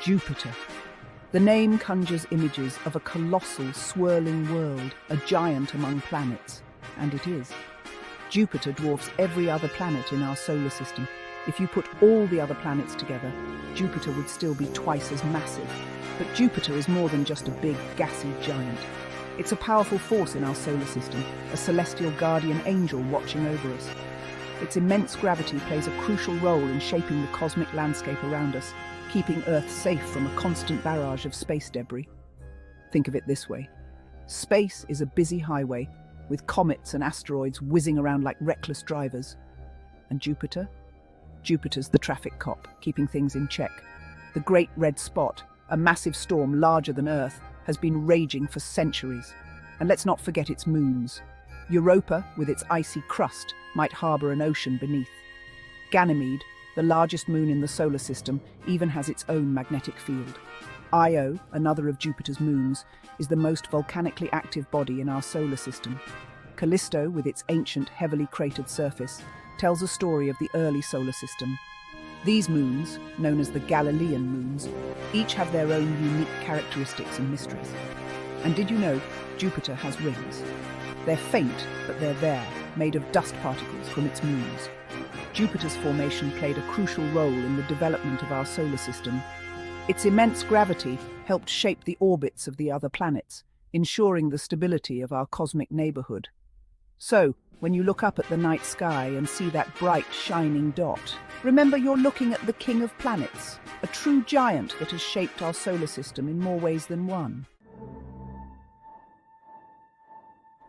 Jupiter. The name conjures images of a colossal, swirling world, a giant among planets. And it is. Jupiter dwarfs every other planet in our solar system. If you put all the other planets together, Jupiter would still be twice as massive. But Jupiter is more than just a big, gassy giant. It's a powerful force in our solar system, a celestial guardian angel watching over us. Its immense gravity plays a crucial role in shaping the cosmic landscape around us, keeping Earth safe from a constant barrage of space debris. Think of it this way. Space is a busy highway, with comets and asteroids whizzing around like reckless drivers. And Jupiter? Jupiter's the traffic cop, keeping things in check. The Great Red Spot, a massive storm larger than Earth, has been raging for centuries. And let's not forget its moons. Europa, with its icy crust, might harbour an ocean beneath. Ganymede, the largest moon in the solar system, even has its own magnetic field. Io, another of Jupiter's moons, is the most volcanically active body in our solar system. Callisto, with its ancient, heavily cratered surface, tells a story of the early solar system. These moons, known as the Galilean moons, each have their own unique characteristics and mysteries. And did you know Jupiter has rings? They're faint, but they're there, made of dust particles from its moons. Jupiter's formation played a crucial role in the development of our solar system. Its immense gravity helped shape the orbits of the other planets, ensuring the stability of our cosmic neighborhood. So, when you look up at the night sky and see that bright, shining dot, remember you're looking at the king of planets, a true giant that has shaped our solar system in more ways than one.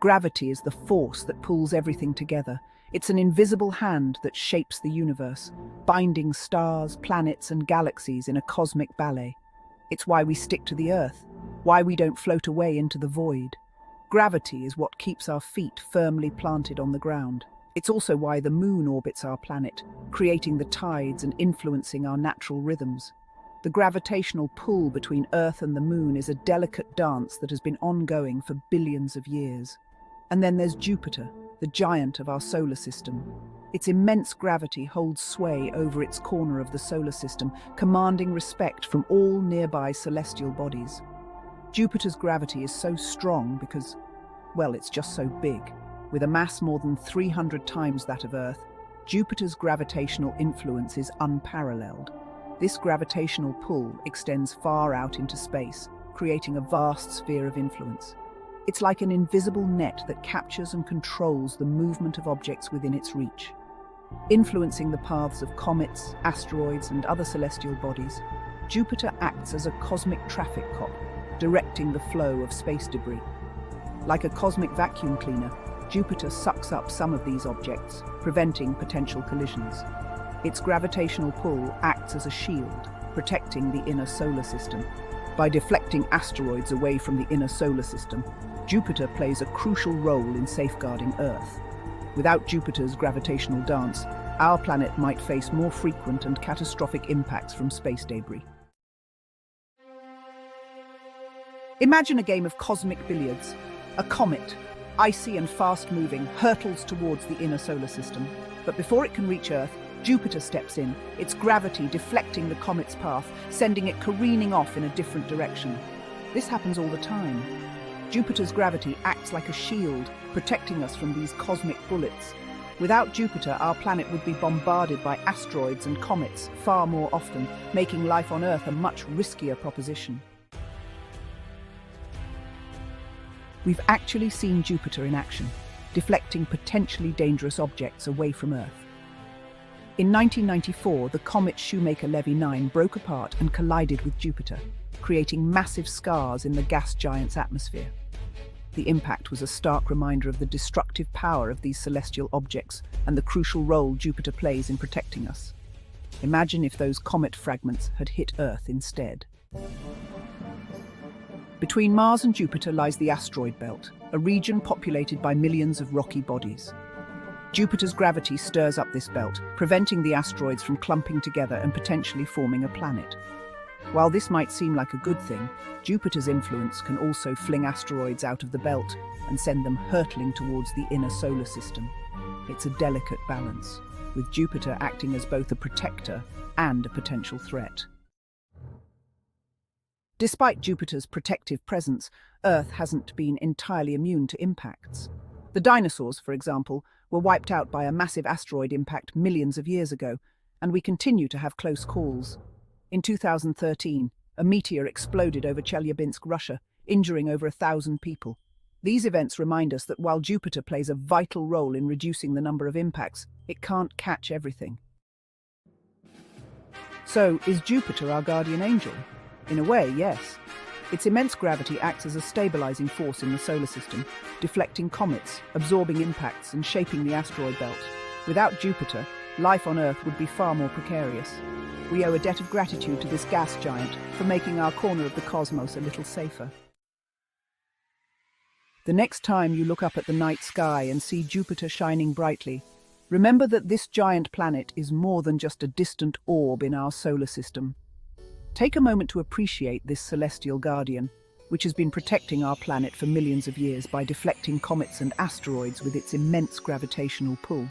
Gravity is the force that pulls everything together. It's an invisible hand that shapes the universe, binding stars, planets, and galaxies in a cosmic ballet. It's why we stick to the Earth, why we don't float away into the void. Gravity is what keeps our feet firmly planted on the ground. It's also why the moon orbits our planet, creating the tides and influencing our natural rhythms. The gravitational pull between Earth and the moon is a delicate dance that has been ongoing for billions of years. And then there's Jupiter, the giant of our solar system. Its immense gravity holds sway over its corner of the solar system, commanding respect from all nearby celestial bodies. Jupiter's gravity is so strong because, well, it's just so big. With a mass more than 300 times that of Earth, Jupiter's gravitational influence is unparalleled. This gravitational pull extends far out into space, creating a vast sphere of influence. It's like an invisible net that captures and controls the movement of objects within its reach. Influencing the paths of comets, asteroids, and other celestial bodies, Jupiter acts as a cosmic traffic cop, directing the flow of space debris. Like a cosmic vacuum cleaner, Jupiter sucks up some of these objects, preventing potential collisions. Its gravitational pull acts as a shield, protecting the inner solar system. By deflecting asteroids away from the inner solar system, Jupiter plays a crucial role in safeguarding Earth. Without Jupiter's gravitational dance, our planet might face more frequent and catastrophic impacts from space debris. Imagine a game of cosmic billiards. A comet, icy and fast-moving, hurtles towards the inner solar system. But before it can reach Earth, Jupiter steps in, its gravity deflecting the comet's path, sending it careening off in a different direction. This happens all the time. Jupiter's gravity acts like a shield, protecting us from these cosmic bullets. Without Jupiter, our planet would be bombarded by asteroids and comets far more often, making life on Earth a much riskier proposition. We've actually seen Jupiter in action, deflecting potentially dangerous objects away from Earth. In 1994, the comet Shoemaker-Levy 9 broke apart and collided with Jupiter, creating massive scars in the gas giant's atmosphere. The impact was a stark reminder of the destructive power of these celestial objects and the crucial role Jupiter plays in protecting us. Imagine if those comet fragments had hit Earth instead. Between Mars and Jupiter lies the asteroid belt, a region populated by millions of rocky bodies. Jupiter's gravity stirs up this belt, preventing the asteroids from clumping together and potentially forming a planet. While this might seem like a good thing, Jupiter's influence can also fling asteroids out of the belt and send them hurtling towards the inner solar system. It's a delicate balance, with Jupiter acting as both a protector and a potential threat. Despite Jupiter's protective presence, Earth hasn't been entirely immune to impacts. The dinosaurs, for example, were wiped out by a massive asteroid impact millions of years ago, and we continue to have close calls. In 2013, a meteor exploded over Chelyabinsk, Russia, injuring over 1,000 people. These events remind us that while Jupiter plays a vital role in reducing the number of impacts, it can't catch everything. So, is Jupiter our guardian angel? In a way, yes. Its immense gravity acts as a stabilizing force in the solar system, deflecting comets, absorbing impacts, and shaping the asteroid belt. Without Jupiter, life on Earth would be far more precarious. We owe a debt of gratitude to this gas giant for making our corner of the cosmos a little safer. The next time you look up at the night sky and see Jupiter shining brightly, remember that this giant planet is more than just a distant orb in our solar system. Take a moment to appreciate this celestial guardian, which has been protecting our planet for millions of years by deflecting comets and asteroids with its immense gravitational pull.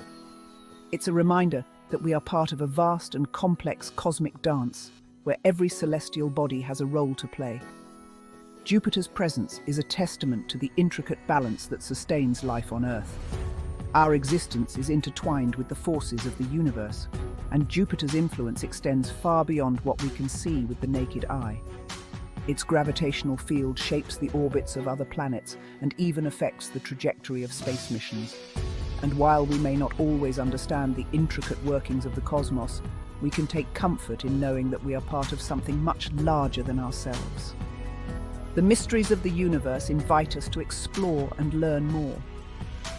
It's a reminder that we are part of a vast and complex cosmic dance, where every celestial body has a role to play. Jupiter's presence is a testament to the intricate balance that sustains life on Earth. Our existence is intertwined with the forces of the universe, and Jupiter's influence extends far beyond what we can see with the naked eye. Its gravitational field shapes the orbits of other planets and even affects the trajectory of space missions. And while we may not always understand the intricate workings of the cosmos, we can take comfort in knowing that we are part of something much larger than ourselves. The mysteries of the universe invite us to explore and learn more.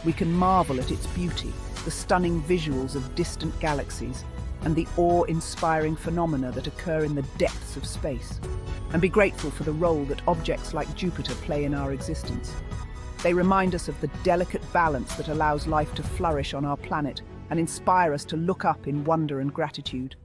We can marvel at its beauty, the stunning visuals of distant galaxies, and the awe-inspiring phenomena that occur in the depths of space, and be grateful for the role that objects like Jupiter play in our existence. They remind us of the delicate balance that allows life to flourish on our planet and inspire us to look up in wonder and gratitude.